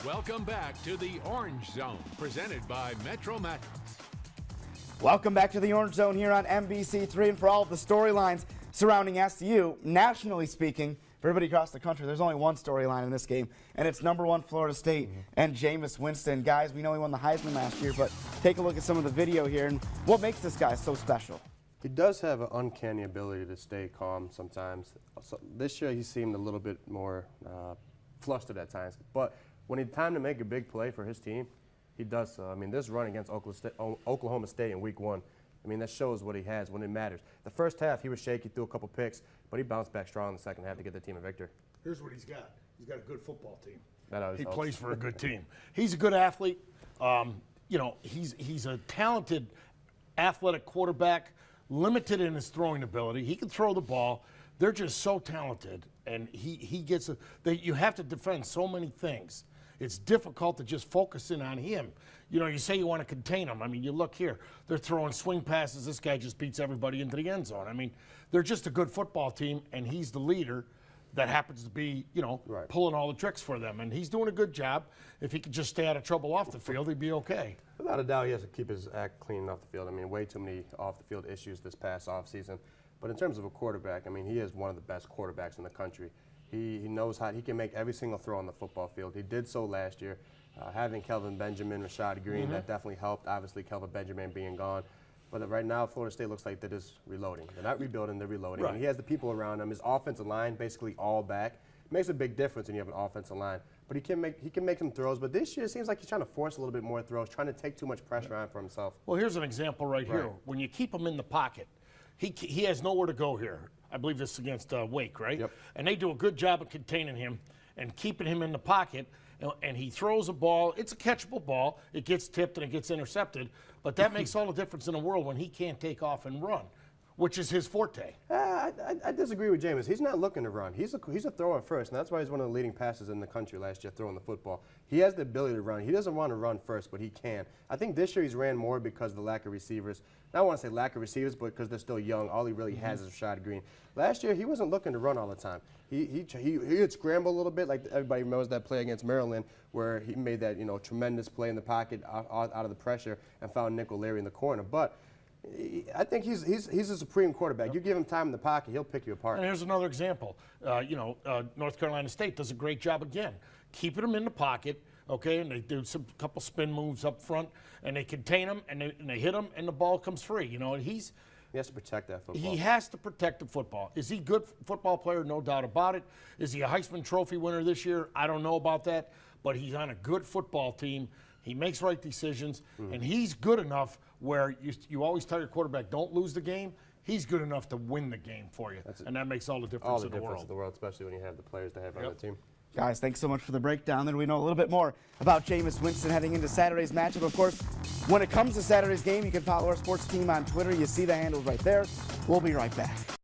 Welcome back to the Orange Zone, presented by Metro Mattress. Welcome back to the Orange Zone here on NBC3, and for all of the storylines surrounding SU, nationally speaking, for everybody across the country, there's only one storyline in this game, and it's #1 Florida State and Jameis Winston. Guys, we know he won the Heisman last year, but take a look at some of the video here, and what makes this guy so special? He does have an uncanny ability to stay calm sometimes. So this year he seemed a little bit more flustered at times, but when it's time to make a big play for his team, he does so. I mean, this run against Oklahoma State in week 1, I mean, that shows what he has when it matters. The first half, he was shaky, threw a couple picks, but he bounced back strong in the second half to get the team a victory. Here's what he's got. He's got a good football team. He plays for a good team. He's a good athlete. You know, he's a talented, athletic quarterback, limited in his throwing ability. He can throw the ball. They're just so talented, and he gets you have to defend so many things. It's difficult to just focus in on him. You know, you say you want to contain him. I mean, you look here. They're throwing swing passes. This guy just beats everybody into the end zone. I mean, they're just a good football team, and he's the leader that happens to be, you know, pulling all the tricks for them. And he's doing a good job. If he could just stay out of trouble off the field, he'd be okay. Without a doubt, he has to keep his act clean off the field. I mean, way too many off-the-field issues this past offseason. But in terms of a quarterback, I mean, he is one of the best quarterbacks in the country. He knows how he can make every single throw on the football field. He did so last year. Having Kelvin Benjamin, Rashad Green, that definitely helped. Obviously, Kelvin Benjamin being gone. But right now, Florida State looks like they're just reloading. They're not rebuilding, they're reloading. Right. And he has the people around him. His offensive line basically all back. It makes a big difference when you have an offensive line. But he can make some throws. But this year, it seems like he's trying to force a little bit more throws, trying to take too much pressure on for himself. Well, here's an example right here. When you keep him in the pocket, he has nowhere to go here. I believe this is against Wake, right? Yep. And they do a good job of containing him and keeping him in the pocket. And he throws a ball. It's a catchable ball. It gets tipped and it gets intercepted. But that makes all the difference in the world when he can't take off and run, which is his forte. I disagree with Jameis. He's not looking to run. He's a thrower first, and that's why he's one of the leading passers in the country last year throwing the football. He has the ability to run. He doesn't want to run first, but he can. I think this year he's ran more because of the lack of receivers. I don't want to say lack of receivers, but because they're still young. All he really has is Rashad Green. Last year, he wasn't looking to run all the time. He would scramble a little bit, like everybody remembers that play against Maryland, where he made that tremendous play in the pocket out of the pressure and found Nick O'Leary in the corner. But I think he's a supreme quarterback. You give him time in the pocket, he'll pick you apart. And here's another example. North Carolina State does a great job again, keeping him in the pocket. Okay, and they do couple spin moves up front, and they contain him, and they hit him, and the ball comes free. You know, and he has to protect that football. He has to protect the football. Is he a good football player? No doubt about it. Is he a Heisman Trophy winner this year? I don't know about that, but he's on a good football team. He makes right decisions, and he's good enough where you always tell your quarterback, don't lose the game. He's good enough to win the game for you, and that makes all the difference in the world. Especially when you have the players to have on the team. Guys, thanks so much for the breakdown. Then we know a little bit more about Jameis Winston heading into Saturday's matchup. Of course, when it comes to Saturday's game, you can follow our sports team on Twitter. You see the handles right there. We'll be right back.